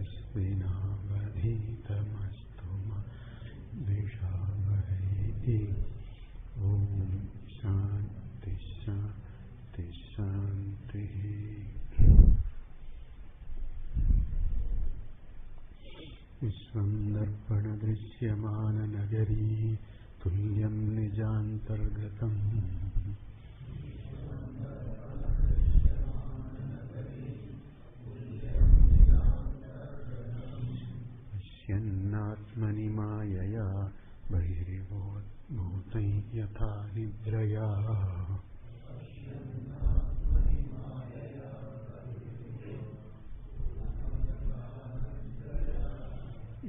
तेजस्विनावधीतमस्तु मा द्विषावहै। ओम शांति शांति शांति। विश्वं दर्पणदृश्यमाननगरी तुल्यं निजान्तर्गतम् पश्यन्नात्मनि मायया बहिर्भूतं यथा निद्रया।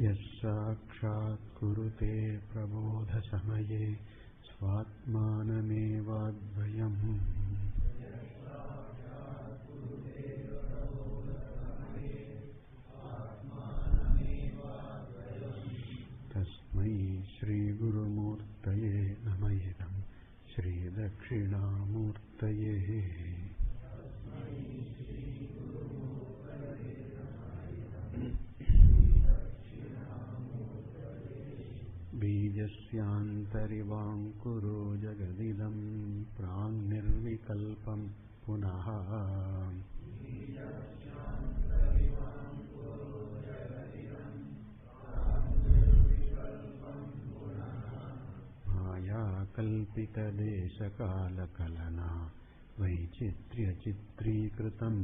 यस्साक्षात् कुरुते प्रबोधसमये स्वात्मानमेवाद्वयम्। तस्मै श्रीगुरुमूर्तये नमः इदं श्रीदक्षिणामूर्तये। बीजस्यान्तरिवाङ्कुरो जगदिदं प्राङ्निर्विकल्पं पुनः। मायाकल्पितदेशकालकलना वैचित्र्यचित्रीकृतम्।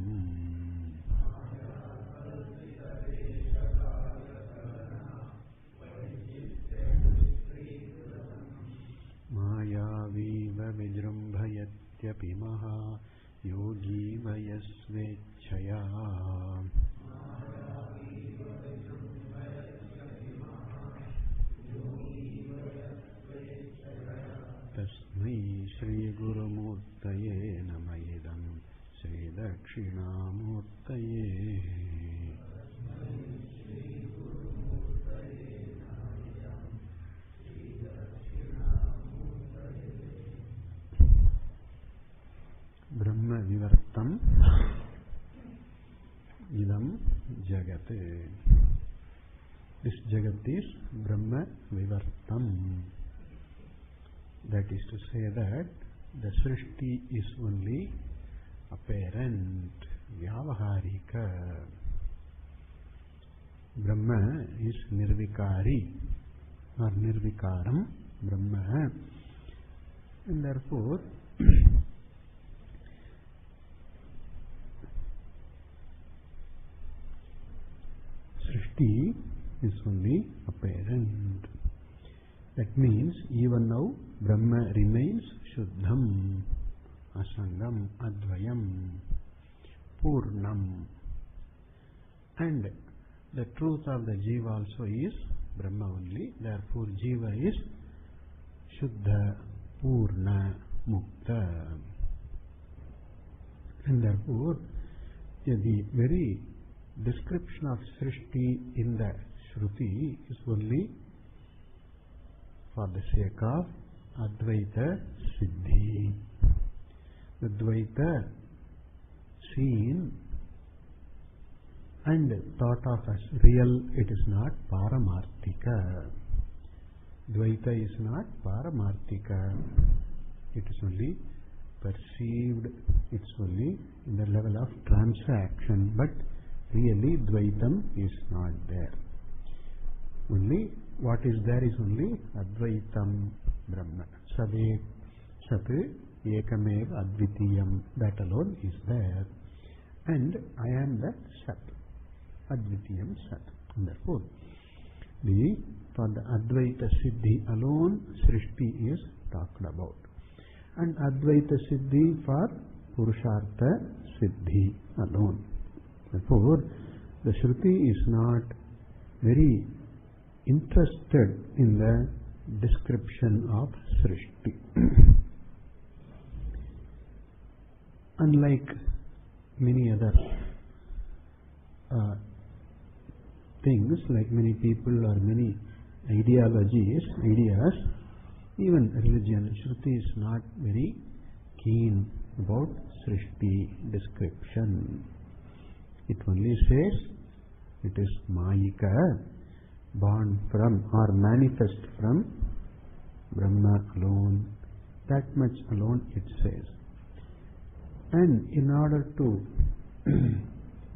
मायावीव विजृम्भयत्यपि महा योगी वयस्वेच्छया। तस्मै श्रीगुरुमूर्तये नमः इदं श्रीदक्षिणामूर्तये। ब्रह्मविवर्तं idam jagat. This jagat is Brahma Vivartam. That is to say that the Srishti is only apparent, Vyavaharika. Brahma is Nirvikari or Nirvikaram, Brahma. And therefore, Srishti is only apparent. That means even now Brahma remains Shuddham, Asangam, Advayam, Purnam. And the truth of the Jiva also is Brahma only. Therefore Jiva is Shuddha, Purna, Mukta. And therefore the very description of Srishti in the Shruti is only for the sake of Advaita Siddhi. The Dvaita seen and thought of as real, it is not Paramarthika. Dvaita is not Paramarthika. It is only perceived, it is only in the level of transaction, but really Dvaitam is not there. Only what is there is only Advaitam Brahma. Sade Sat Ekamev Advitiyam, that alone is there. And I am the Sat, Advitiyam Sat. And therefore, for the Advaita Siddhi alone, Srishti is talked about. And Advaita Siddhi for Purushartha Siddhi alone. Therefore, the Shruti is not very interested in the description of Srishti. Unlike many other things, like many people or many ideas, even religion, Shruti is not very keen about Srishti description. It only says it is Mayika, born from or manifest from Brahma alone. That much alone it says. And in order to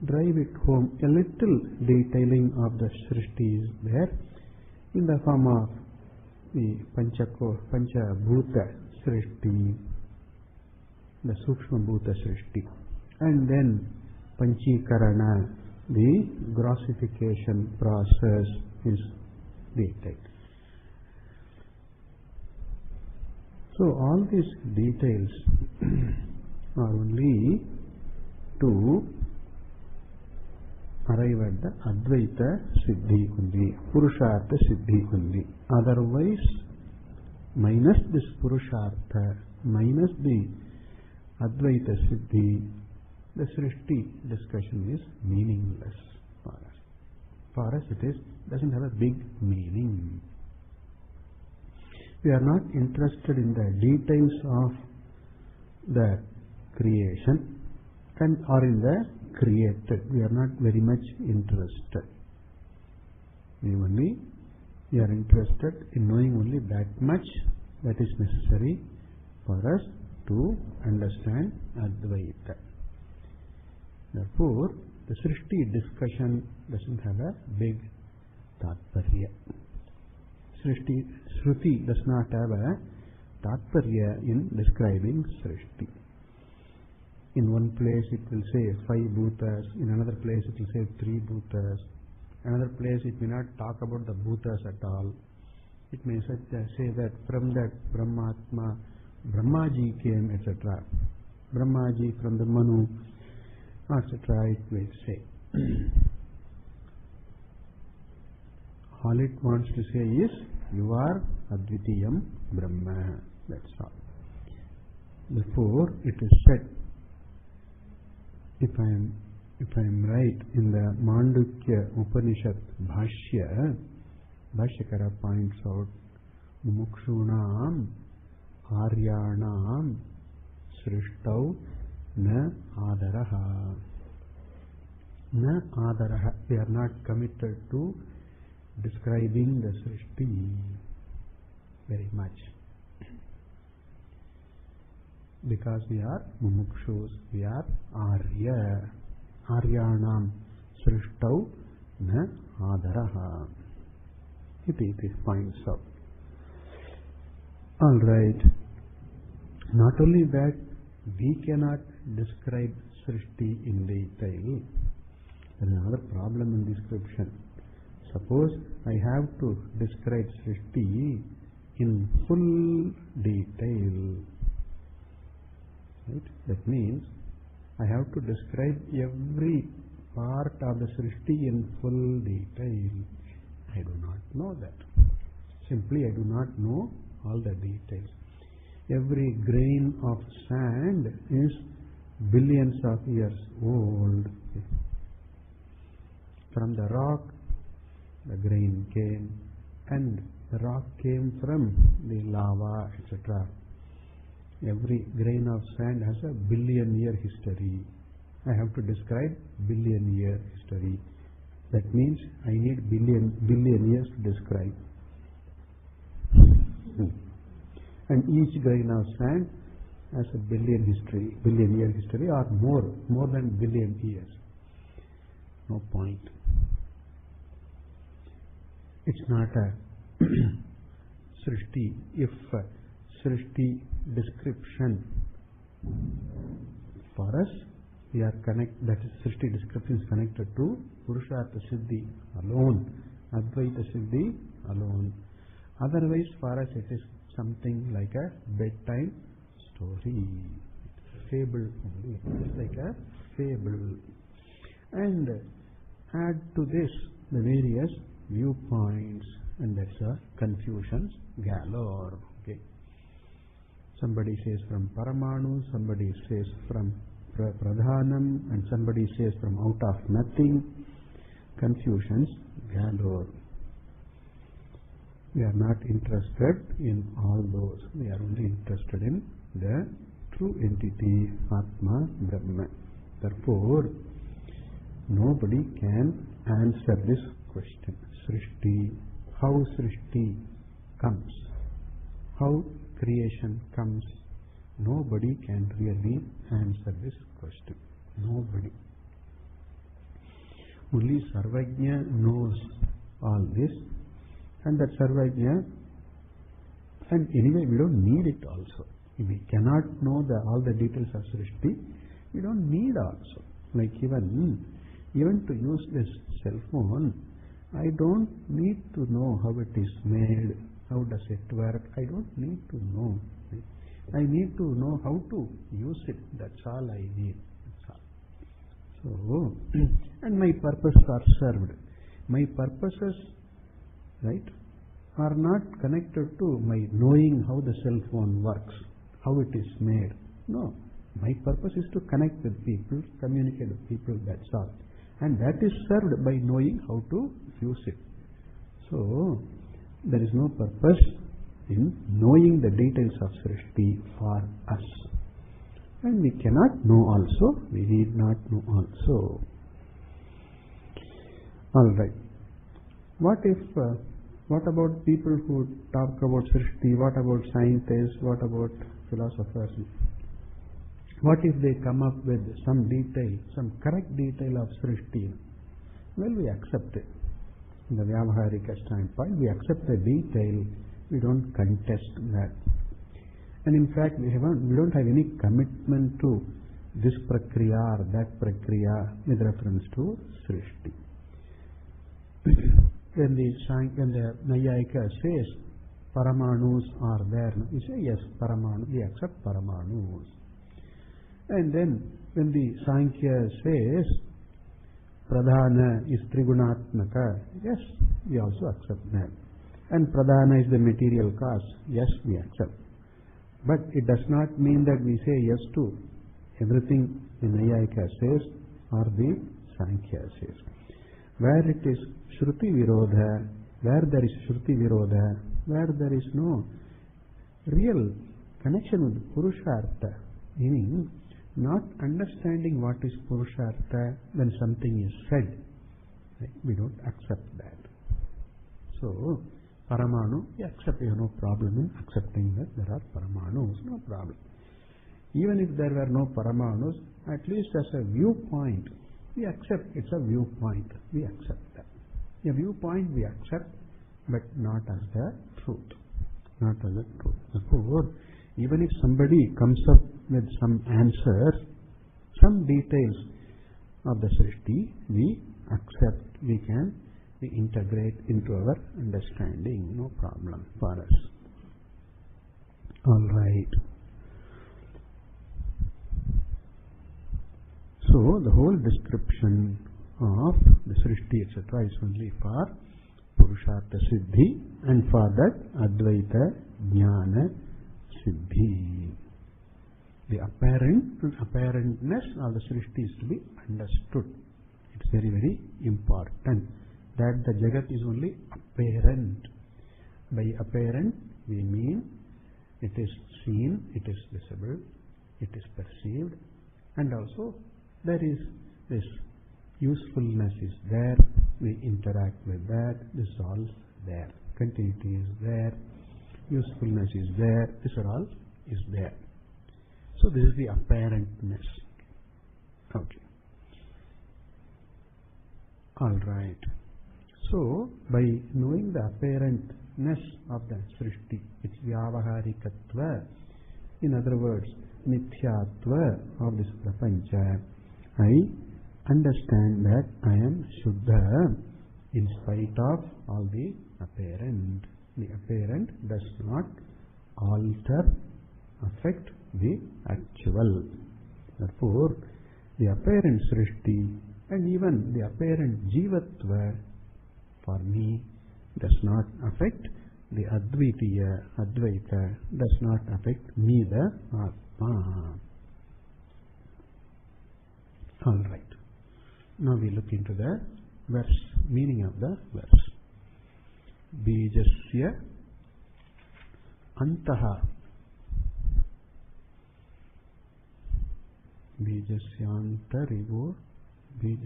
drive it home, a little detailing of the Srishti is there in the form of the Panchabhuta Srishti, the Sukshma Bhuta Srishti, and then Panchikarana, the grossification process is detailed. So all these details are only to arrive at the Advaita Siddhi only, Purushartha Siddhi only. Otherwise, minus this Purushartha, minus the Advaita Siddhi, the Srishti discussion is meaningless for us. For us it doesn't have a big meaning. We are not interested in the details of the creation or in the created. We are not very much interested. We are interested in knowing only that much that is necessary for us to understand Advaita. Therefore, the Srishti discussion doesn't have a big Tatparya. Shruti does not have a Tatparya in describing Srishti. In one place it will say 5 bhutas, in another place it will say 3 bhutas, another place it may not talk about the bhutas at all. It may say that from that Brahmatma, Brahmaji came, etc. Brahmaji from the Manu, etc. It will say. All it wants to say is, you are Advitiyam Brahma. That's all. Therefore, it is said, if I am right, in the Mandukya Upanishad Bhashya, Bhashyakara points out, Mumukshunam Aryanam Srishtau Na Adaraha. Na Adaraha. We are not committed to describing the Srishti very much, because we are mumukshus, we are Arya. Aryanam Srishtau Na Adaraha. It points out. Alright. Not only that, we cannot describe Srishti in detail. There is another problem in description. Suppose I have to describe Srishti in full detail. Right? That means I have to describe every part of the Srishti in full detail. I do not know that. Simply I do not know all the details. Every grain of sand is billions of years old. From the rock, the grain came, and the rock came from the lava, etc. Every grain of sand has a billion-year history. I have to describe billion-year history. That means I need billion years to describe. And each grain of sand has a billion-year history, or more than billion years. No point. It's not a Srishti. If Srishti description for us, we are that is Srishti description is connected to Purushartha Siddhi alone, Advaita Siddhi alone. Otherwise, for us it is something like a bedtime story. It's a fable only. It's like a fable. And add to this the various viewpoints, and that's a confusions galore. Okay. Somebody says from Paramanu, somebody says from Pradhanam, and somebody says from out of nothing. Confusions galore. We are not interested in all those. We are only interested in the true entity, Atma, Brahma. Therefore, nobody can answer this question. Srishti, how Srishti comes, how creation comes, nobody can really answer this question. Nobody. Only Sarvajna knows all this, and that Sarvajna, and anyway we don't need it also. If we cannot know all the details of Srishti, we don't need also. Like even to use this cell phone, I don't need to know how it is made, how does it work. I don't need to know. I need to know how to use it. That's all I need. That's all. So, and my purposes are served. My purposes, right, are not connected to my knowing how the cell phone works, how it is made. No. My purpose is to connect with people, communicate with people, that's all. And that is served by knowing how to use it. So, there is no purpose in knowing the details of Srishti for us. And we cannot know also, we need not know also. Alright. What about people who talk about Srishti? What about scientists? What about philosophers? What if they come up with some detail, some correct detail of Srishti? Well, we accept it. In the Vyavaharika standpoint, we accept the detail, we don't contest that. And in fact, we don't have any commitment to this prakriya or that prakriya with reference to Srishti. When the Nayayika says Paramanus are there, we say yes, Paramanu, we accept Paramanus. And then when the Sankhya says Pradhana is Trigunatmaka, yes, we also accept that. And Pradhana is the material cause, yes, we accept. But it does not mean that we say yes to everything the Nayayika says or the Sankhya says. Where it is Shruti Virodha, where there is Shruti Virodha, where there is no real connection with Purushartha, meaning not understanding what is Purushartha when something is said, right? We don't accept that. So, Paramanu, we accept, we have no problem in accepting that there are Paramanus, no problem. Even if there were no Paramanus, at least as a viewpoint, we accept, it's a viewpoint, we accept that. A viewpoint we accept, but not as the truth. Not as the truth. Therefore, even if somebody comes up with some answers, some details of the Srishti, we accept, we integrate into our understanding, no problem for us. Alright. So, the whole description of the Srishti, etc. is only for Purushartha Siddhi and for that Advaita Jnana Siddhi. The apparentness of the Srishti is to be understood. It's very, very important that the Jagat is only apparent. By apparent, we mean it is seen, it is visible, it is perceived, and also there is this usefulness is there, we interact with that, this is all there. Continuity is there, usefulness is there, this all is there. So this is the apparentness. Okay. Alright. So, by knowing the apparentness of the Srishti, its Vyavaharikatva, in other words, Mithyatva of this Prapancha, I understand that I am Shuddha in spite of all the apparent. The apparent does not alter, affect the actual. Therefore, the apparent Srishti and even the apparent Jivatva for me does not affect the Advaita does not affect me, the Atma. Alright. Now we look into the verse, meaning of the verse. Bijasya Antaha. Bijasyantarivo You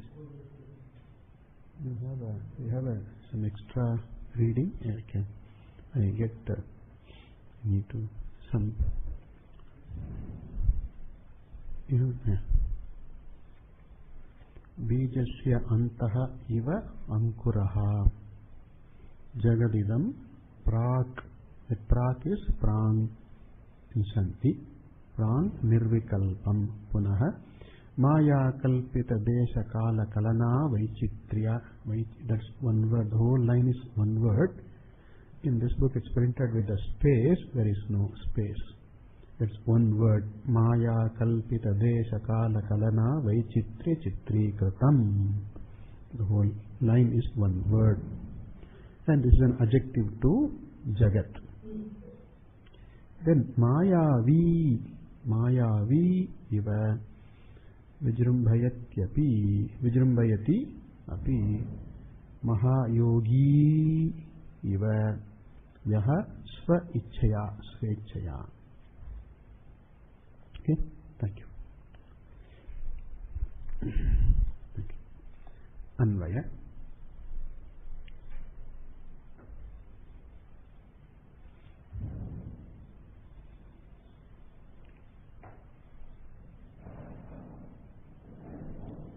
have some extra reading? Okay. I need to some. Bijasya antaha iva ankuraha jagadidam prak. The prak is prang insanti. Prang nirvikalpam punaha maya kalpita desha kala kalana vaichitriya. That's one word. The whole line is one word. In this book it's printed with a space. There is no space. That's one word. Maya kalpita desha kala kalana vaichitri chitri kratam. The whole line is one word. And this is an adjective to Jagat. Then Mayavi iva Vijrumbhayati api Mahayogi iva yaha sva ichchaya. Okay, thank you. Anvaya.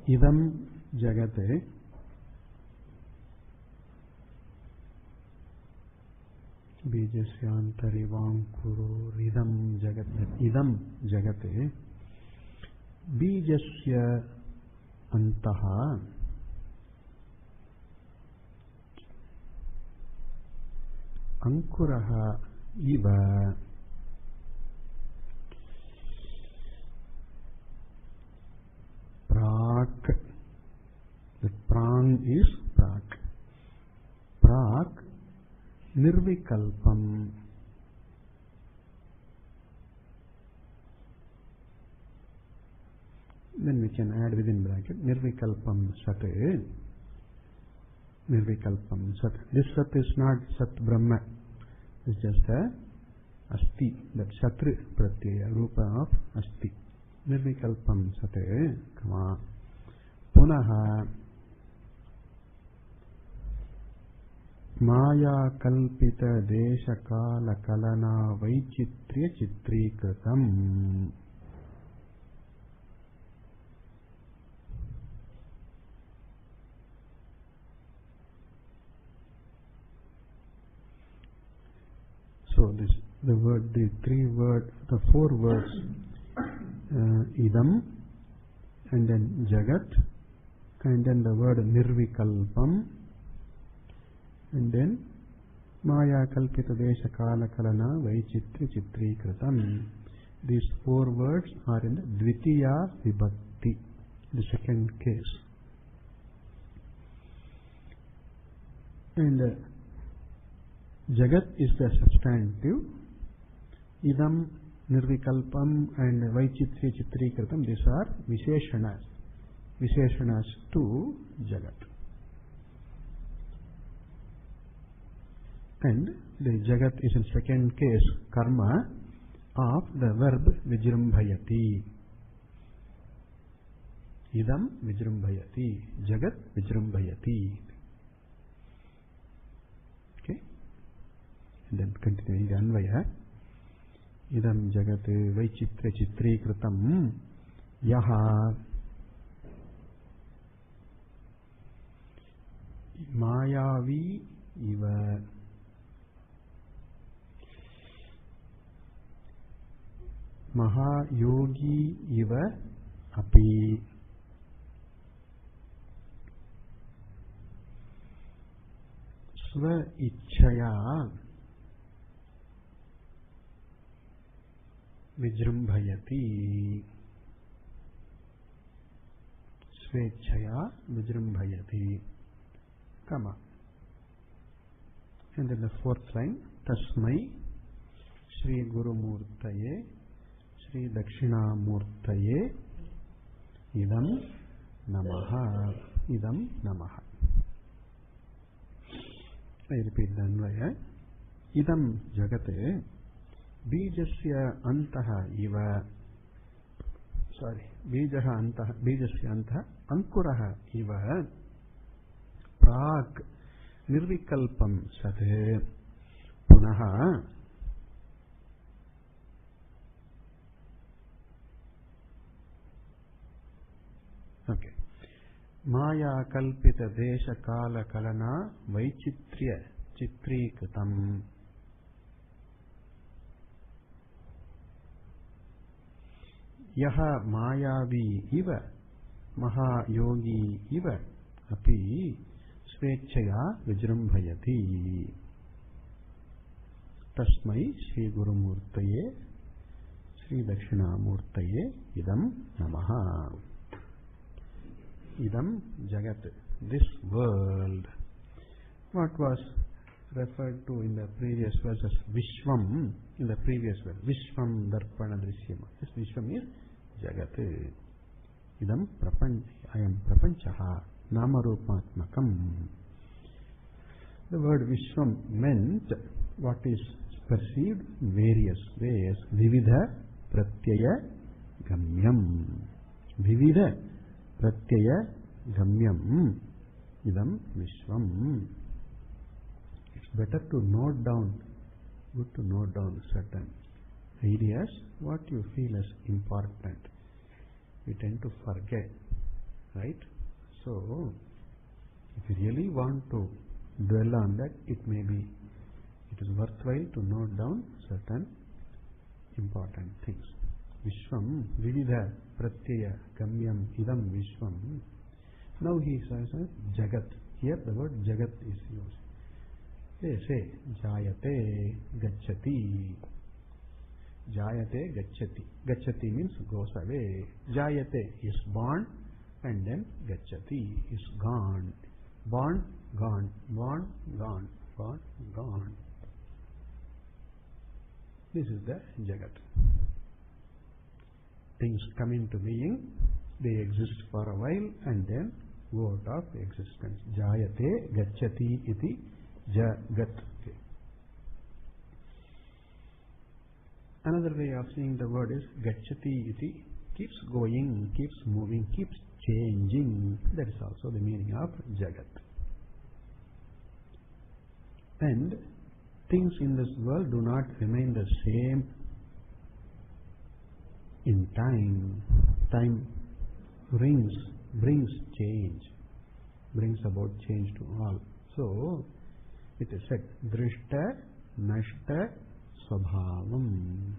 Idam jagate Bijasyantarivankuro idam jagate Bijasya antaha ankuraha iva prak. The prang is prak. Prak nirvikalpam. Then we can add within bracket nirvikalpam sat. Nirvikalpam sat. This sat is not sat brahma. It's just a asti. That satri pratyaya rupa of asti. Nirvikalpam sat. Kama. Punaha Maya kalpita desha kala kalana vaichitriya chitri kratam. So this the four words idam, and then jagat, and then the word nirvikalpam, and then maya kalpita desha kala kalana vaichitri chitri kratam. These four words are in the dvitiya vibhakti, the second case. And jagat is the substantive. Idam, nirvikalpam and vaichitri chitri kratam, these are visheshanas to jagat. And the jagat is in second case karma of the verb vijrumbhayati. Idam vijrumbhayati, jagat vijrumbhayati. Okay, and then continuing the anvaya. Idam jagat vaichitra chitri kratam yaha mayavi iva Mahayogi iva api sva ichchaya vijrumbhayati. Svechchaya vijrumbhayati. Kama. And then the fourth line, Tasmai Śrī Gurumurtaye Śrī Dakṣināmūrtaye idam namaha. Idam namaha. I repeat the anvaya. Idam jagate bijasya antaha iva. Bijasya antaha Ankuraha iva Prag Nirvikalpam Sat Punaha Maya Kalpita Desha Kala Kalana Vaichitriya Chitrikritam Yaha Mayavi Iva Mahayogi Iva Api Svechaya Vijrambhayati Tasmai Śrī Gurumurtaye Śrī Dakṣināmūrtaye Idam Namaha. Idam Jagat, this world. What was referred to in the previous verse as Vishwam, in the previous verse, Vishwam Darpana Drishyama. This Vishwam is Jagat. Idam I am Prapanchaha, Namarupatmakam. The word Vishwam meant what is perceived in various ways. Vividha Pratyaya Gamyam. Vividha Pratyaya Gamyam Idam Vishwam. It's better to note down, good to note down certain ideas, what you feel as important. We tend to forget, right? So, if you really want to dwell on that, it is worthwhile to note down certain important things. Vishwam, Vividha, Pratyaya, Gamyam, Idam, Vishwam. Now he says Jagat. Here the word Jagat is used. They say Jayate, Gacchati. Jayate, Gacchati. Gacchati means goes away. Jayate is born and then Gacchati is gone. Born, gone. Born, gone. Born, gone. This is the Jagat. Things come into being, they exist for a while and then go out of existence. Jayate, Gacchati iti Jagat. Okay. Another way of seeing the word is Gacchati iti, keeps going, keeps moving, keeps changing. That is also the meaning of Jagat. And things in this world do not remain the same in time. Time brings change, brings about change to all. So, it is said, Drishta Nashta Swabhavam,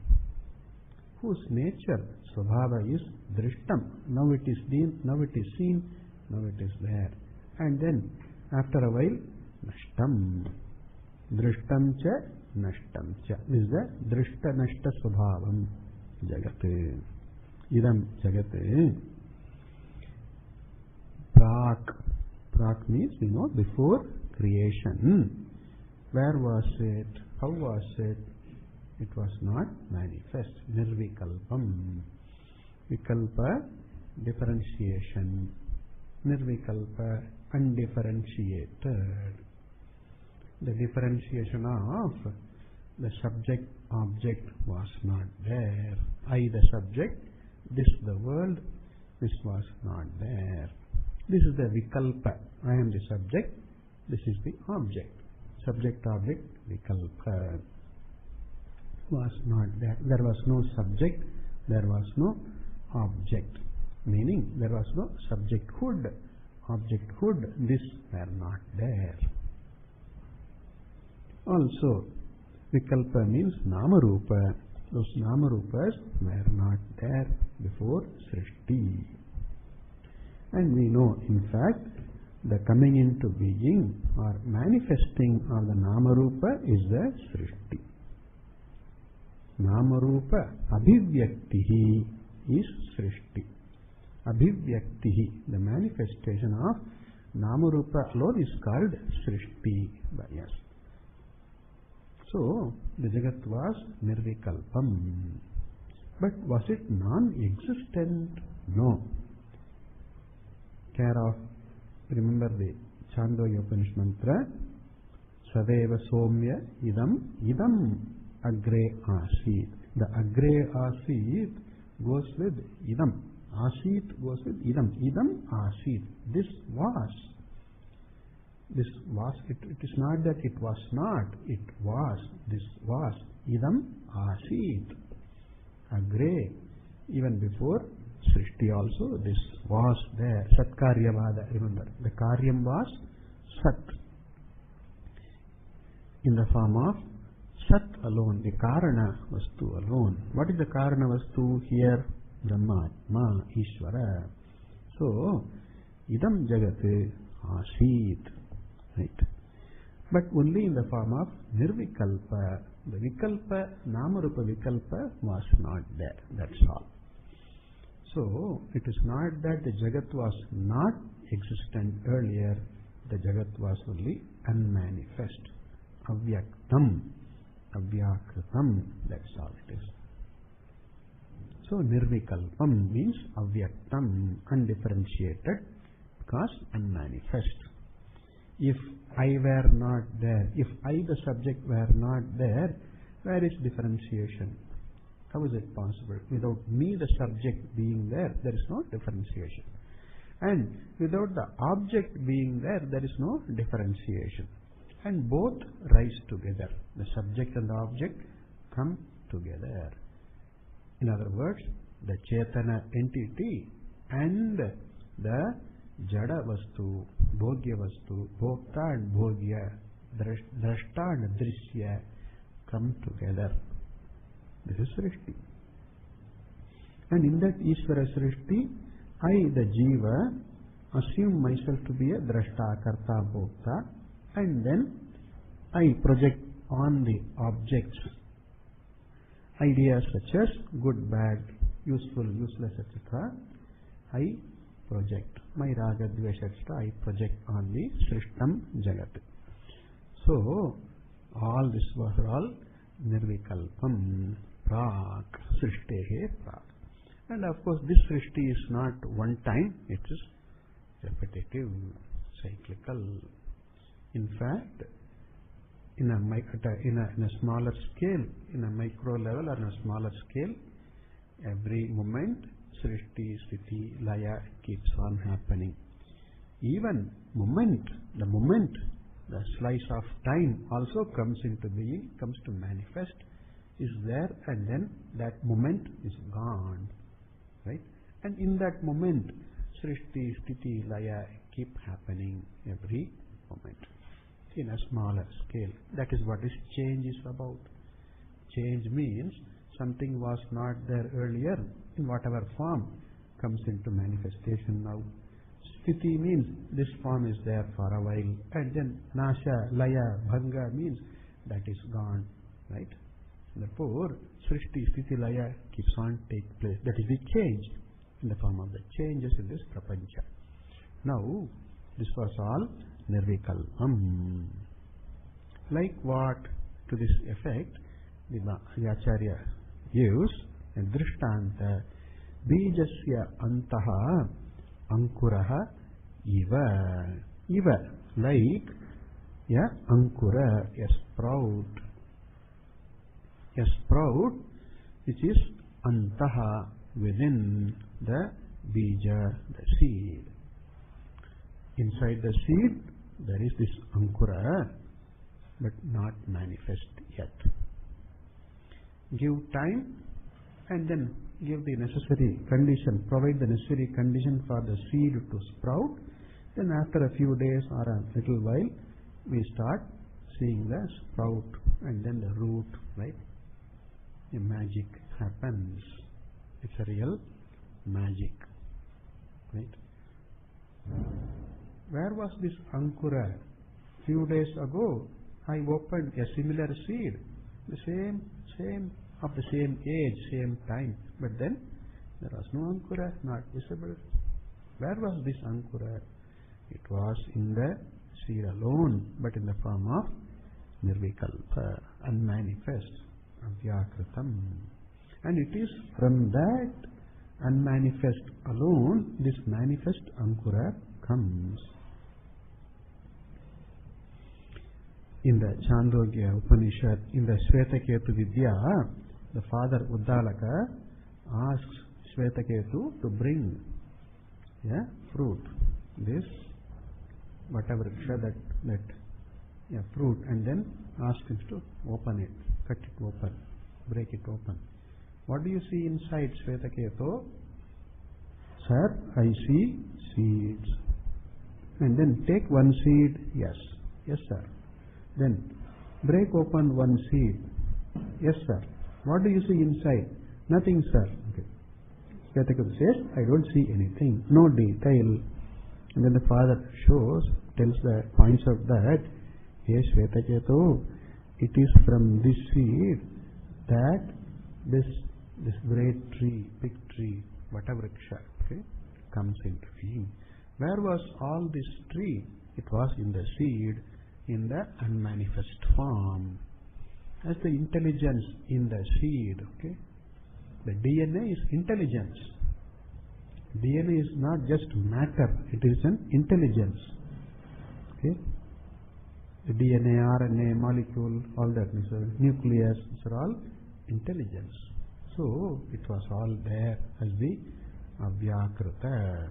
whose nature, Swabhava, is Drishtam. Now it is seen, now it is there. And then, after a while, Nashtam. Drishtam cha, Nashtam cha. This is the Drishta Nashta Swabhavam. Jagat. Idam Jagat. Prak means, before creation. Where was it? How was it? It was not manifest. Nirvikalpam. Vikalpa, differentiation. Nirvikalpa, undifferentiated. The differentiation of the subject-object was not there. I the subject, this the world, this was not there. This is the vikalpa. I am the subject, this is the object. Subject-object, vikalpa, was not there. There was no subject, there was no object. Meaning, there was no subjecthood, objecthood, this were not there. Also, Vikalpa means Namarupa. Those Namarupas were not there before Srishti. And we know, in fact, the coming into being or manifesting of the Namarupa is the Srishti. Namarupa Abhivyaktihi is Srishti. Abhivyaktihi, the manifestation of Namarupa alone is called Srishti by us. So, the Jagat was Nirvikalpam. But was it non-existent? No. Care of, remember the Chandogya Upanishad mantra, Sadeva Somya Idam Agre Asit. The Agre Asit goes with Idam. Asit goes with idam. Idam asit. This was. This was. It is not that it was not. It was. This was. Idam asit. Agre. Even before Srishti also, this was there. Sat Karyavada. Remember, the Karyam was Sat. In the form of Sat alone, the Karana Vastu alone. What is the Karana Vastu here? Brahma, Ma, Ishvara. So, Idam Jagat Asit. Right? But only in the form of Nirvikalpa. The Vikalpa, Namarupa Vikalpa was not there. That's all. So, it is not that the Jagat was not existent earlier. The Jagat was only unmanifest. Avyaktam. Avyakritam. That's all it is. So, Nirvikalpam means Avyaktam, undifferentiated, because unmanifest. If I were not there, if I the subject were not there, where is differentiation? How is it possible? Without me the subject being there, there is no differentiation. And without the object being there, there is no differentiation. And both rise together. The subject and the object come together. In other words, the Chetana entity and the Jada Vastu, Bhogya Vastu, Bhokta and Bhogya, Drashta and Drishya come together. This is Srishti. And in that Ishvara Srishti, I, the Jiva, assume myself to be a Drashta, Karta, Bhokta, and then I project on the objects ideas such as good, bad, useful, useless, etc. I project. My Raga, Dvesha, etc. I project on the Srishtam Jagat. So, all this was all Nirvikalpam, Prak, Srishtehe, Prak. And of course, this Srishti is not one time, it is repetitive, cyclical. In fact, in a smaller scale, in a micro level or in a smaller scale, every moment, Srishti, Sthiti, Laya keeps on happening. Even the slice of time also comes into being, comes to manifest, is there, and then that moment is gone. Right? And in that moment, Srishti, Sthiti, Laya keep happening every moment. In a smaller scale. That is what this change is about. Change means something was not there earlier, in whatever form, comes into manifestation now. Sthiti means this form is there for a while, and then Nasha, Laya, Bhanga means that is gone. Right? Therefore, Srishti, Sthiti, Laya keeps on take place. That is the change, in the form of the changes in this Prapancha. Now, this was all Nirvikalpam. Like what? To this effect, the Acharya gives a Drishtanta, Bijasya Antaha Ankuraha Iva. Iva, like Ankura, a sprout. A sprout which is Antaha, within the Bija, the seed. Inside the seed, there is this Ankura, but not manifest yet. Give time and then give the necessary condition, provide the necessary condition for the seed to sprout. Then after a few days or a little while, we start seeing the sprout and then the root, right? The magic happens. It's a real magic, right? Where was this Ankura? Few days ago, I opened a similar seed, the same of the same age, same time. But then there was no Ankura, not visible. Where was this Ankura? It was in the seed alone, but in the form of Nirvikalpa, unmanifest, Avyakritam. And it is from that unmanifest alone, this manifest Ankura comes. In the Chandogya Upanishad, in the Shvetaketu Vidya, the father Uddalaka asks Shvetaketu to bring fruit, this Vatavriksha, that fruit, and then ask him to open it, cut it open, break it open. What do you see inside Shvetaketu? Sir, I see seeds. And then take one seed. Yes. Yes, sir. Then break open one seed. Yes, sir. What do you see inside? Nothing, sir. Okay. Shvetaketu says, I don't see anything. No detail. And then the father points out that, yes, Shvetaketu, it is from this seed that this great tree, big tree, Vatavriksha, comes into being. Where was all this tree? It was in the seed, in the unmanifest form. As the intelligence in the seed, the DNA is intelligence. DNA is not just matter, it is an intelligence. The DNA, RNA, molecule, all that, nucleus, these are all intelligence. So it was all there as the Avyakrita.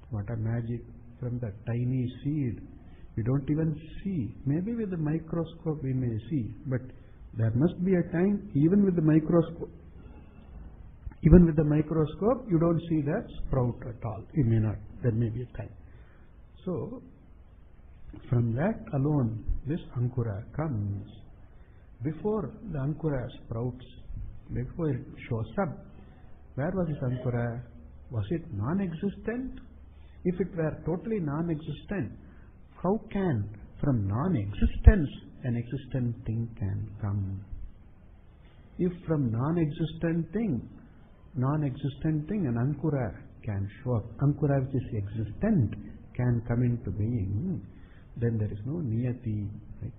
What a magic! From the tiny seed, we don't even see. Maybe with the microscope we may see, but there must be a time, even with the microscope, you don't see that sprout at all. You may not. There may be a time. So from that alone, this Ankura comes. Before the Ankura sprouts, before it shows up, where was this Ankura? Was it non-existent? If it were totally non-existent, how can from non-existence an existent thing can come? If from non-existent thing, an Ankura can show up, Ankura which is existent can come into being, then there is no niyati. Right?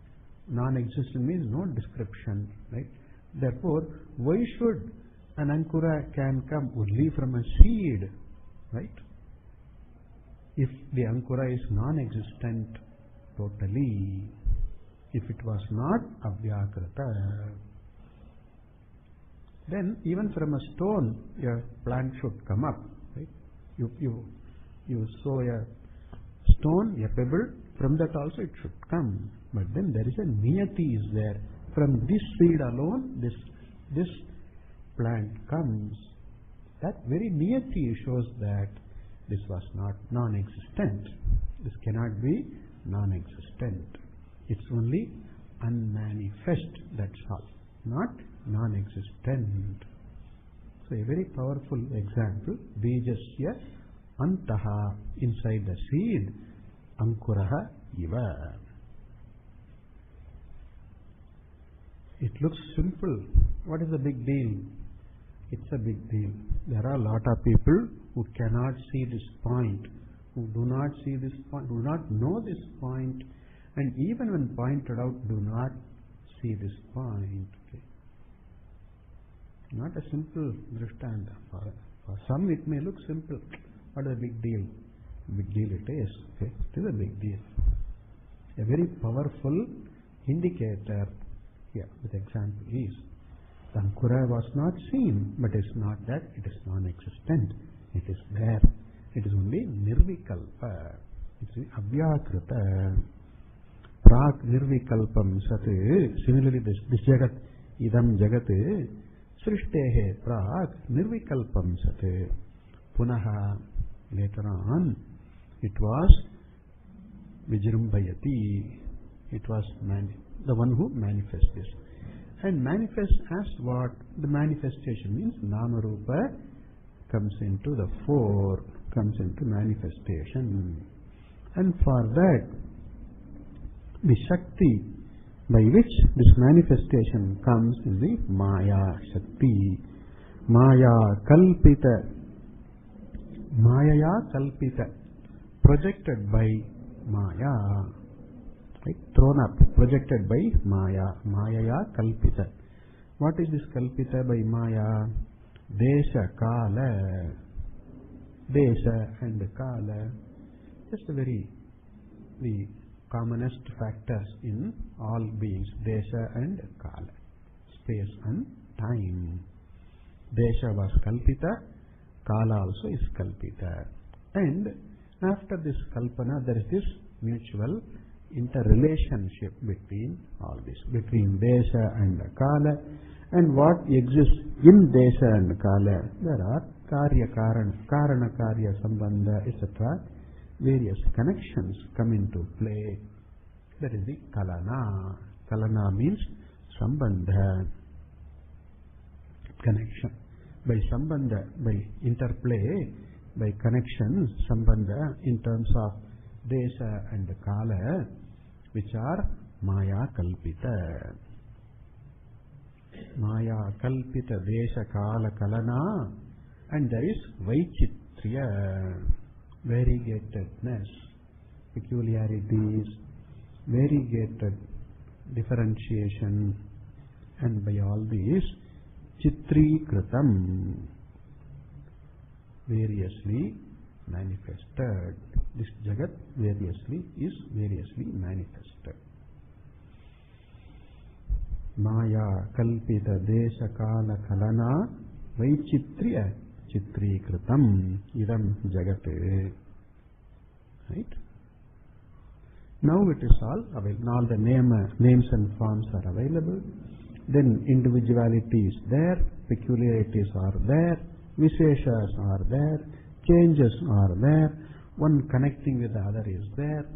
Non-existent means no description. Right? Therefore, why should an Ankura can come only from a seed? Right? If the Ankura is non-existent totally, if it was not Avyakrita, then even from a stone a plant should come up. Right? You sow a stone, a pebble, from that also it should come. But then there is a niyati is there. From this seed alone, this plant comes. That very niyati shows that this was not non-existent. This cannot be non-existent. It's only unmanifest, that's all. Not non-existent. So a very powerful example. Bijasya antaha, inside the seed, ankuraha iva. It looks simple. What is the big deal? It's a big deal. There are a lot of people who cannot see this point, who do not see this point, do not know this point, and even when pointed out, do not see this point. Not a simple drishtanta. For some it may look simple. What is a big deal? Big deal it is. It is a big deal. A very powerful indicator here with example is the Ankura was not seen, but it's not that it is non-existent. It is there. It is only nirvikalpa. It's avyakrita. Prak nirvikalpam sat. Similarly, this jagat, idam jagat, srishtehe prak nirvikalpam sat. Punaha, later on, it was vijrumbayati. It was the one who manifests this. And manifests as what? The manifestation means Namarupa comes into the fore, comes into manifestation. And for that, the Shakti by which this manifestation comes is the Maya Shakti. Maya Kalpita. Mayaya Kalpita. Projected by Maya. Right? Thrown up, projected by Maya. Mayaya Kalpita. What is this Kalpita by Maya? Desha Kala. Desha and Kala. Just the commonest factors in all beings. Desha and Kala. Space and time. Desha was kalpita, Kala also is kalpita. And after this kalpana, there is this mutual interrelationship between all this, between Desha and Kala. And what exists in Desha and Kala, there are Karya Karana Karya Sambandha, etc. Various connections come into play. That is the Kalana. Kalana means Sambandha, connection. By Sambandha, by interplay, by connections, Sambandha in terms of Desha and Kala, which are Maya Kalpita. Maya Kalpita Desha Kala Kalana, and there is Vaichitriya, variegatedness, peculiarities, variegated differentiation, and by all these Chitrikritam, variously manifested. This Jagat is variously manifested. Maya Kalpita Desha Kala Kalana Vaichitriya Chitrikritam Idam Jagat. Right? Now it is all available. All the names and forms are available. Then individuality is there, peculiarities are there, Visheshas are there, changes are there, one connecting with the other is there,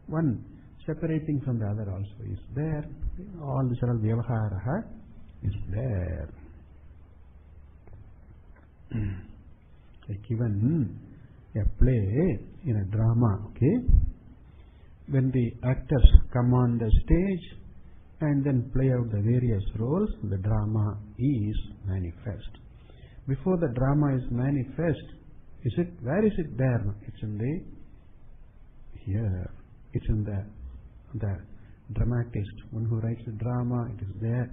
one separating from the other also is there. All this Vyavaharaha is there. Like even a play in a drama, okay? When the actors come on the stage and then play out the various roles, the drama is manifest. Before the drama is manifest, where is it there? It's in the here. It's in the dramatist, one who writes the drama. It is there,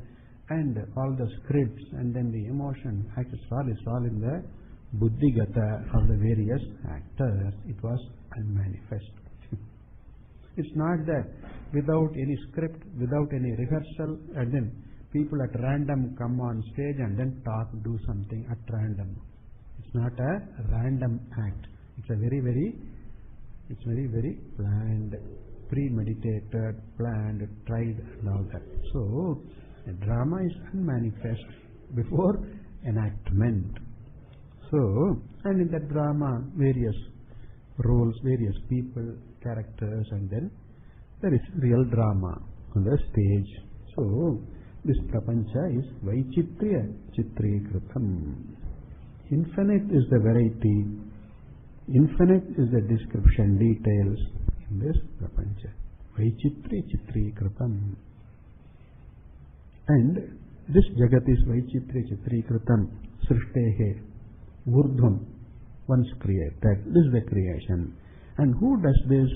and all the scripts and then the emotion actors, is all in the buddhigata of the various actors. It was unmanifest. It's not that without any script, without any rehearsal, and then people at random come on stage and then talk, do something at random. It's not a random act. It's a very, very planned, premeditated, planned, tried, and all that. So, a drama is unmanifest before enactment. So, and in that drama, various roles, various people, characters, and then there is real drama on the stage. So, this prapancha is Vaichitriya Chitrikritam. Infinite is the variety, infinite is the description, details in this prapancha. Vaichitriya Chitrikritam. And this Jagat is Vaichitriya Chitrikritam, Srishtahe, Urdhvam, once created. This is the creation. And who does this?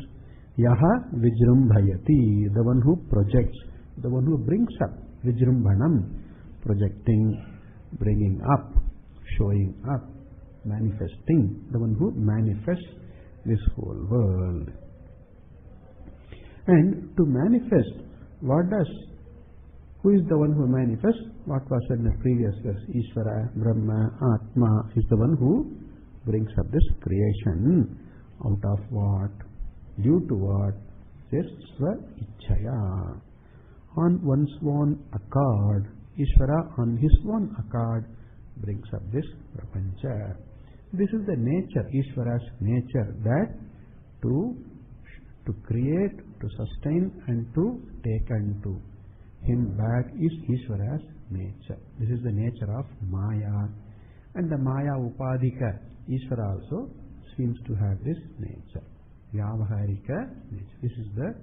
Yaha Vijrumbhayati, the one who projects, the one who brings up. Vijrumbhanam, projecting, bringing up, showing up, manifesting, the one who manifests this whole world. And to manifest, who is the one who manifests? What was said in the previous verse? Ishvara, Brahma, Atma is the one who brings up this creation. Out of what? Due to what? Just Sva Ichchaya. On one's own accord, Ishvara on his own accord brings up this prapancha. This is the nature, Ishvara's nature, that to create, to sustain, and to take unto him back is Ishvara's nature. This is the nature of Maya. And the Maya Upadhika, Ishvara also seems to have this nature. Vyavaharika nature. This is the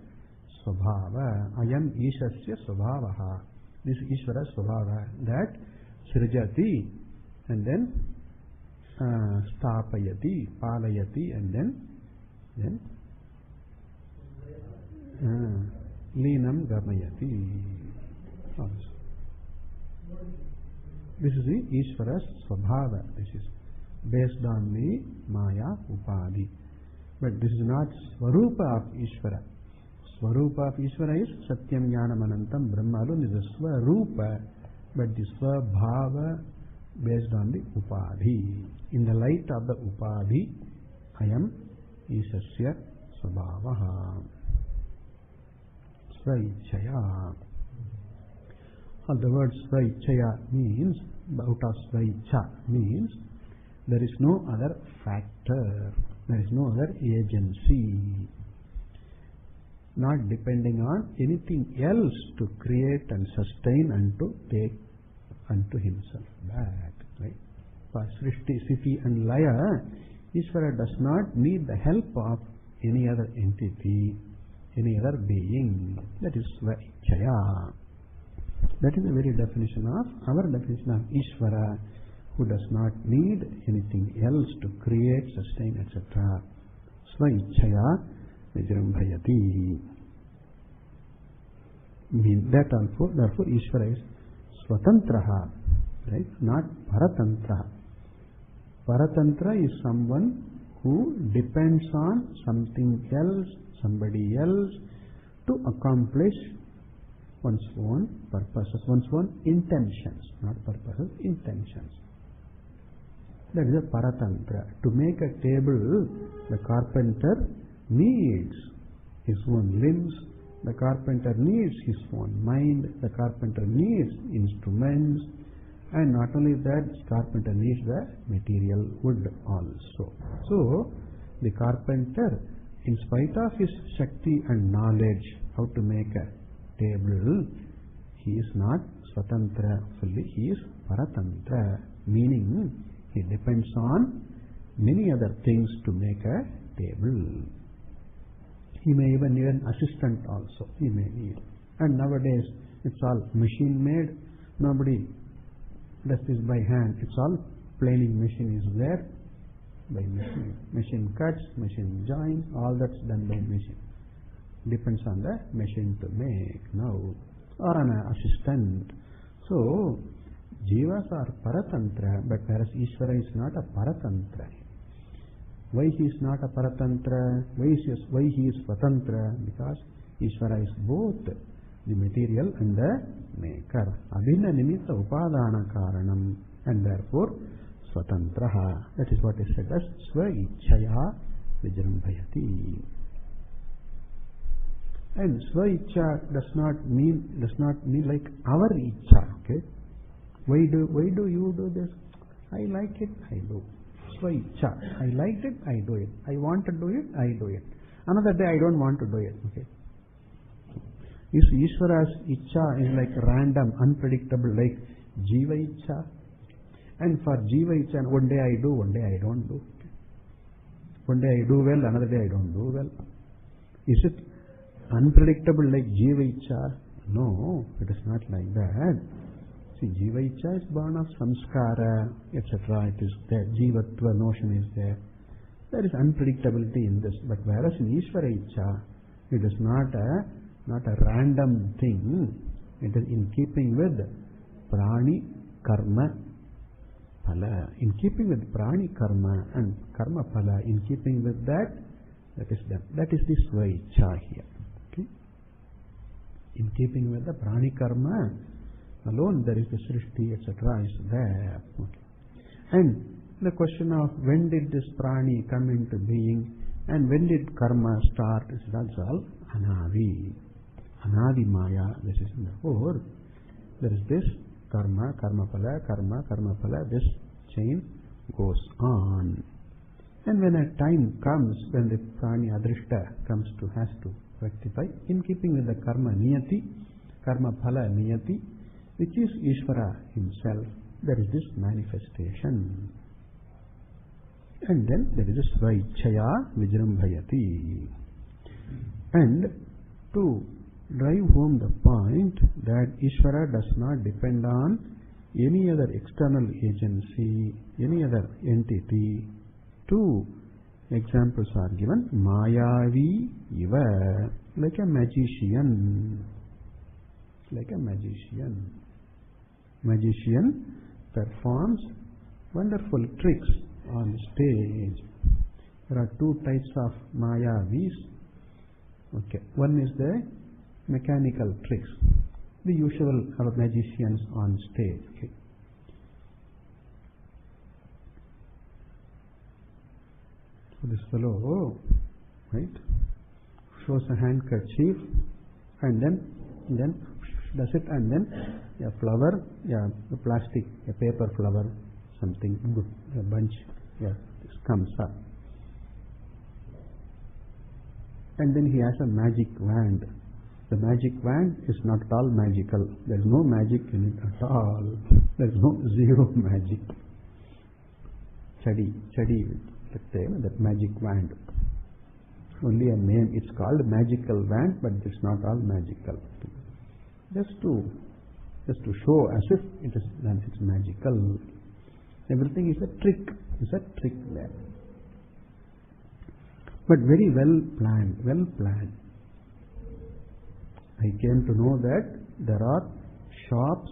Swabhava. Ayam Ishasya Swabhavaha. This is Ishvara Swabhava. That Srijati and then Stapayati, Palayati, and then Leenam Gamayati. This is the Ishvara's Swabhava. This is based on the Maya Upadhi. But this is not Swarupa of Ishvara. Swarupa of Ishvara is Satyam Jnanam Anantam Brahma alone is a Swarupa. But the Swabhava based on the upadhi. In the light of the upadhi, ayam isasya svabhavaha. Svaichaya. The word svaichaya means, out of svaicha means, there is no other factor, there is no other agency, not depending on anything else to create and sustain and to take unto himself back. Right? For Srishti, Sthiti and Laya, Ishvara does not need the help of any other entity, any other being. That is Svaichaya. That is the very definition of our definition of Ishvara, who does not need anything else to create, sustain, etc. Svaichaya vijrambhayati. Therefore Ishvara is Swatantraha, right? Not Paratantraha. Paratantra is someone who depends on something else, somebody else, to accomplish one's own purposes, one's own intentions, not purposes, intentions. That is a Paratantra. To make a table, the carpenter needs his own limbs, the carpenter needs his own mind, the carpenter needs instruments, and not only that, the carpenter needs the material wood also. So, the carpenter, in spite of his Shakti and knowledge how to make a table, he is not Swatantra fully, he is Paratantra, meaning he depends on many other things to make a table. He may even need an assistant also, he may need. And nowadays, it's all machine made, nobody does this by hand, it's all planing machine is there, by machine. Machine cuts, machine joins, all that's done by machine. Depends on the machine to make now, or an assistant. So, Jivas are Paratantra, but whereas Ishvara is not a Paratantra. Why he is not a Paratantra? Why he is Swatantra? Because Ishvara is both the material and the maker. Abhinna nimitta upadana karanam, and therefore Swatantraha. That is what is said as Svaichaya vijrambhayati. And Svaicha does not mean like our Icha. Okay? Why do you do this? I like it, I do. Svaicha. I liked it, I do it. I want to do it, I do it. Another day I don't want to do it. Okay? Ishvara's Icha is like random, unpredictable, like Jiva Icha. And for Jiva Icha, one day I do, one day I don't do. Okay? One day I do well, another day I don't do well. Is it unpredictable like Jiva Icha? No, it is not like that. See, Jiva Icha is born of samskara, etc. It is there. Jivatva notion is there. There is unpredictability in this. But whereas in Ishvara Icha, it is not a random thing. It is in keeping with prani karma phala. In keeping with prani karma and karma phala, in keeping with that is done. That is the Svaicha here. Okay? In keeping with the prani karma alone, there is the Srishti, etc. is there. Okay. And the question of when did this prani come into being and when did karma start, that's all Anadi. Anadi Maya, this is in the whole. There is this karma, karma phala, this chain goes on. And when a time comes, when the prani adrishta has to rectify, in keeping with the karma niyati, karma phala niyati, which is Ishvara himself, there is this manifestation. And then there is a Svaichaya vijrambhayati. And to drive home the point that Ishvara does not depend on any other external agency, any other entity. Two examples are given. Mayavi iva, like a magician. Like a magician. Magician performs wonderful tricks on stage. There are two types of Mayavis. Okay, one is the mechanical tricks, the usual of magicians on stage. Okay. So this fellow, right, shows a handkerchief and then does it, and then a flower, a plastic, a paper flower, something good, a bunch, this comes up. And then he has a magic wand. The magic wand is not at all magical. There is no magic in it at all. There is no zero magic. Chadi, let's say, that magic wand. Only a name. It's called magical wand, but it's not all magical. Just to show as if it's magical. Everything is a trick. It's a trick there. But very well planned. I came to know that there are shops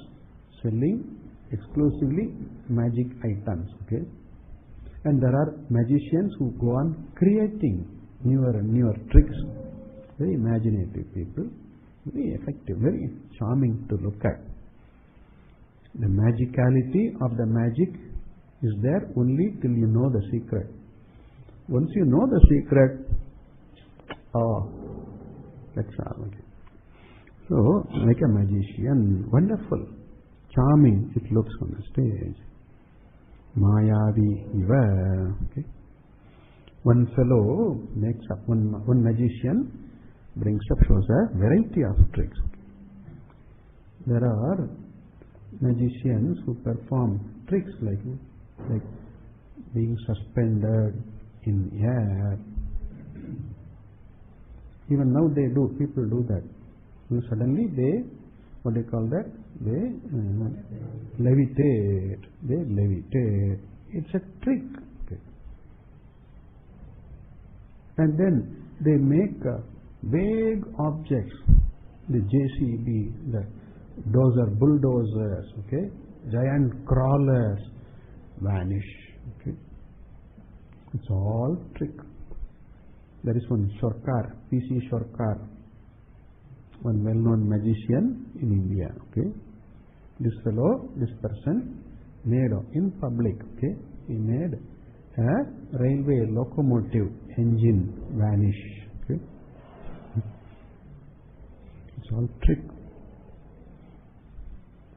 selling exclusively magic items, okay? And there are magicians who go on creating newer and newer tricks. Very imaginative people, very effective, very charming to look at. The magicality of the magic is there only till you know the secret. Once you know the secret, that's all. Okay. So, like a magician, wonderful, charming it looks on the stage. Mayavi iva. Okay. One fellow makes up, one magician brings up, shows a variety of tricks. There are magicians who perform tricks like being suspended in air. Even now people do that. And suddenly they levitate. It's a trick. Okay. And then they make vague objects, the JCB, the bulldozers, okay, giant crawlers vanish. Okay. It's all trick. There is one Sarkar, P.C. Sarkar, one well-known magician in India. Okay, this person made in public. Okay, he made a railway locomotive engine vanish. Okay, it's all trick.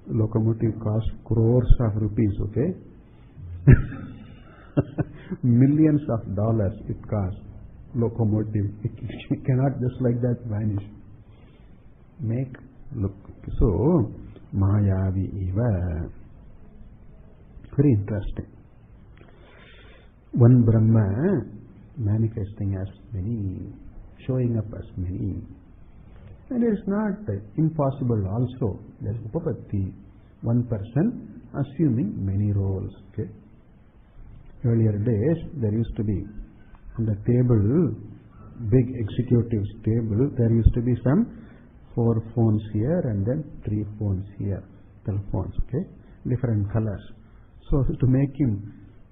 Locomotive costs crores of rupees. Okay. Millions of dollars it costs. Locomotive, it cannot just like that vanish. Look. So, Mayavi eva. Very interesting. One Brahma manifesting as many, showing up as many. And it is not impossible also. There is Upapatti, one person assuming many roles. Okay. Earlier days, there used to be on the table, big executives table, there used to be some 4 phones here and then 3 phones here, telephones, okay, different colors. So to make him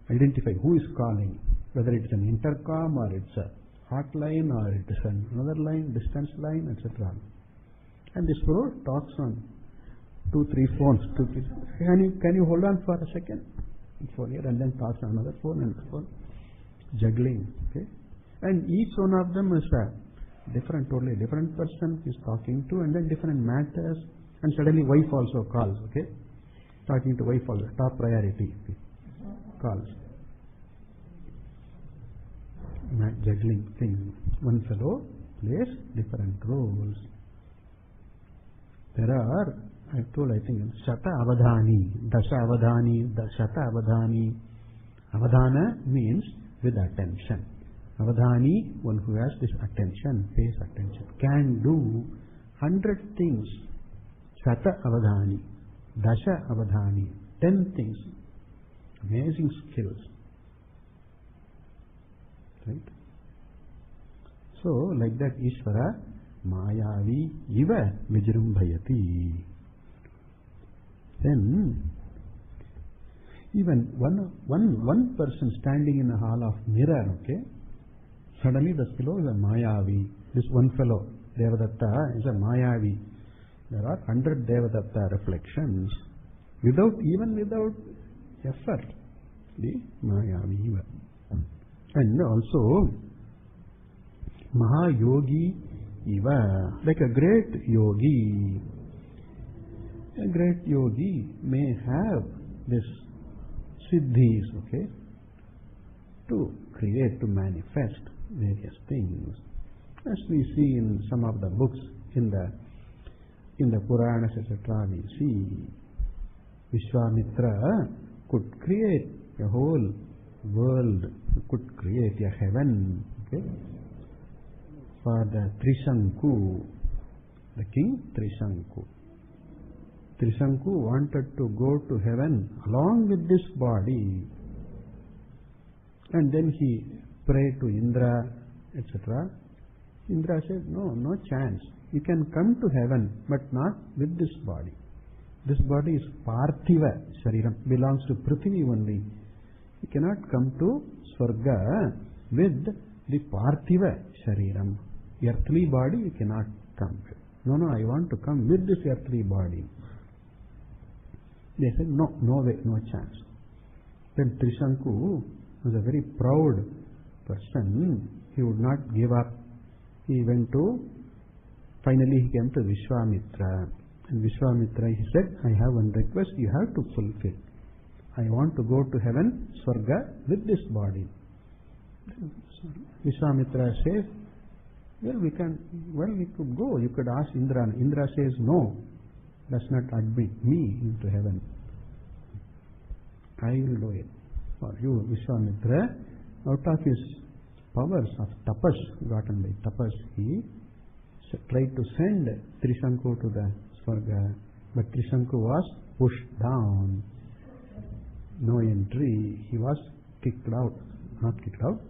identify who is calling, whether it's an intercom or it's a hotline or it is another line, distance line, etc. And this fellow talks on 2-3 phones. Can you hold on for a second? Phone here and then talks on another phone and phone. Juggling, okay, and each one of them is a totally different person is talking to, and then different matters, and suddenly wife also calls, okay, talking to wife also, top priority, okay. Calls, juggling things. One fellow plays different roles. There are, I think, Shata Avadhani, Dasha Avadhani, Shata Avadhani. Avadhana means with attention. Avadhani, one who has this attention, pays attention, can do 100 things. Shata Avadhani, Dasha Avadhani, 10 things. Amazing skills. Right? So, like that, Ishvara, Mayavi iva vijrumbhayati. Then, even one person standing in a hall of mirror, okay, suddenly the fellow is a Mayavi. This one fellow, Devadatta, is a Mayavi. There are 100 Devadatta reflections without effort. The Mayavi. And also, Mahayogi Iva, like a great yogi. A great yogi may have this siddhis, okay, to create, to manifest various things. As we see in some of the books, in the Puranas, etc., we see Vishwamitra could create a whole world, could create a heaven, okay, for the Trishanku, the king Trishanku. Trishanku wanted to go to heaven along with this body, and then he prayed to Indra, etc. Indra said, no chance. You can come to heaven, but not with this body. This body is Parthiva Shariram, belongs to Prithvi only. You cannot come to Swarga with the Parthiva Shariram. Earthly body you cannot come with. No, I want to come with this earthly body. They said, no way, no chance. Then Trishanku was a very proud person. He would not give up. He went to, finally he came to Vishwamitra. And Vishwamitra, he said, I have one request you have to fulfill. I want to go to heaven, Swarga, with this body. Vishwamitra says, we could go. You could ask Indra. Indra says, no, does not admit me into heaven. I will do it for you. Vishwamitra, out of his powers of tapas, gotten by tapas, he tried to send Trishanku to the Swarga, but Trishanku was pushed down. No entry. He was kicked out. Not kicked out,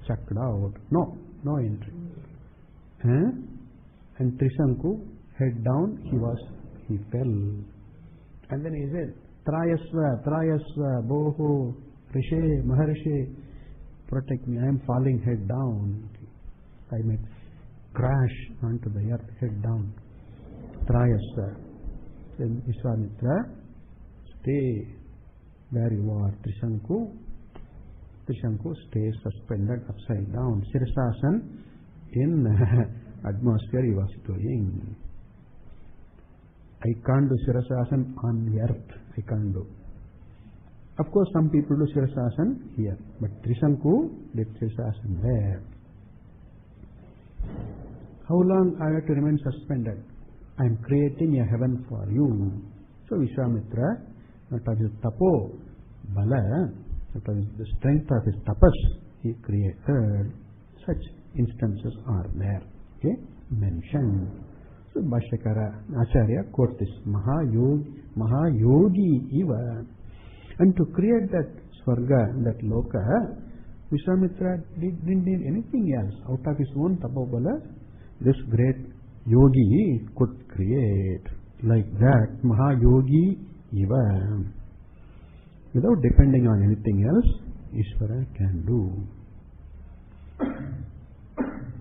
chucked out. No entry. And Trishanku, head down, he fell. And then he said, Trayasva, Boho, Rishe, Maharishe, protect me, I am falling head down. I may crash onto the earth, head down. Trayasva. Then Vishwamitra, stay where you are. Trishanku stays suspended upside down. Sirisasan in atmosphere he was doing. I can't do Sirasasan on the earth. I can't do. Of course, some people do Sirasasan here, but Trishanku did Sirasasan there. How long I have to remain suspended? I am creating a heaven for you. So Vishwamitra, out of his tapo bala, out of the strength of his tapas, he created. Such instances are there, okay, mentioned. So Bhashyakara Acharya quotes this Mahayogi Iva. And to create that Swarga, that Loka, Vishwamitra didn't need anything else. Out of his own tapobala, this great yogi could create like that, Mahayogi Iva. Without depending on anything else, Ishvara can do.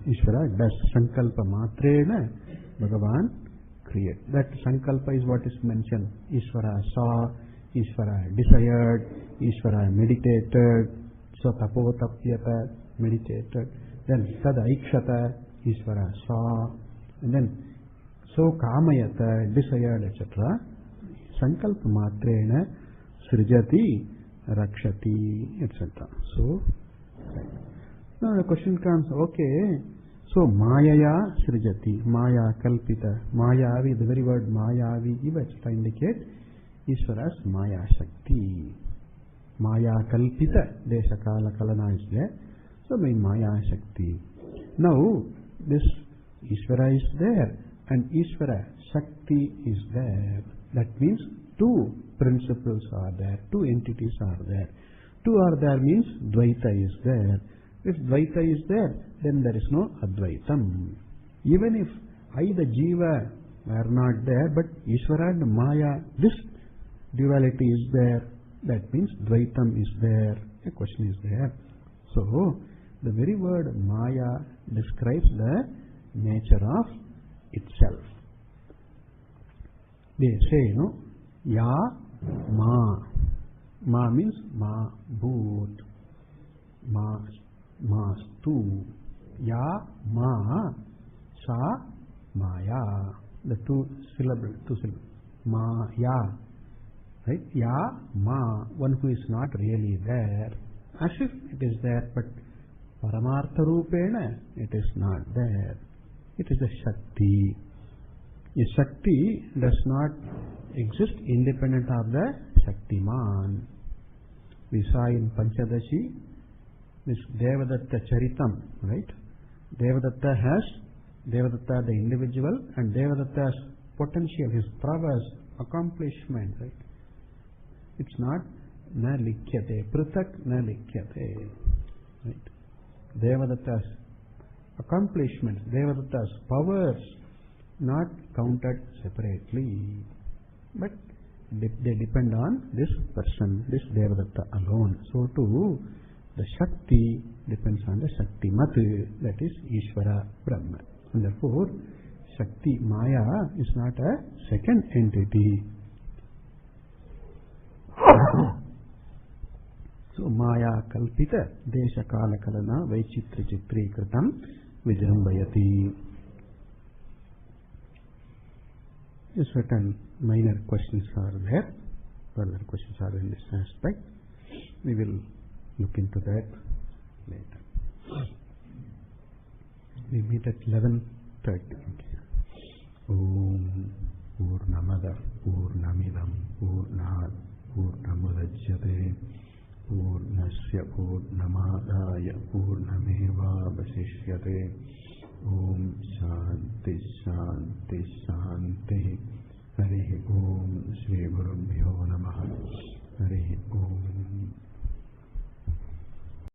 Ishvara does. Sankalpa matrena Bhagavan create. That Sankalpa is what is mentioned. Ishvara saw, Ishvara desired, Ishvara meditated, so tapotapyata, meditated. Then tad aikshata, Ishvara saw, and then so kamayata, desired, etc. Sankalpa matrena srijati, rakshati, etc. So, right. Now the question comes, okay, so Mayaya Srijati, Maya Kalpita, Mayavi, the very word Mayavi, even to indicate Ishvara's Maya Shakti. Maya Kalpita, Deshakala Kalana is there, so mean Maya Shakti. Now, this Ishvara is there, and Ishvara Shakti is there. That means two principles are there, two entities are there. Two are there means Dvaita is there. If Dvaita is there, then there is no Advaitam. Even if I, the Jiva, are not there, but Ishvara and Maya, this duality is there, that means Dvaitam is there. A question is there. So, the very word Maya describes the nature of itself. They say, Ya, Ma. Ma means Ma, Bhoot. Ma, mastu. Ya ma sa maya. The two syllables. Maya. Right? Ya ma, one who is not really there, as if it is there, but paramartha rupena it is not there. It is a Shakti. A Shakti does not exist independent of the Shaktiman. We saw in Panchadashi this Devadatta Charitam, right? Devadatta the individual, and Devadatta's potential, his prowess, accomplishment, right? It's not na likyate, pratak na likyate, right? Devadatta's accomplishments, Devadatta's powers, not counted separately, but they depend on this person, this Devadatta alone. So too, the Shakti depends on the Shakti Mati, that is Ishvara Brahma. And therefore, Shakti Maya is not a second entity. So Maya Kalpita Desha Kala Kalana Vaichitra Chitri Kritam Vijrambayati. Certain minor questions are there. Further questions are in this aspect. We will look into that later. We meet at 11:30. Om Purnamada Purnamidam Purnat Purnamudachyate Purnasya Purnamadaya Purnameva Vasishyate. Om Shanti Shanti Shanti. Hari Om Shri Gurubhyo Namaha. Hari Om.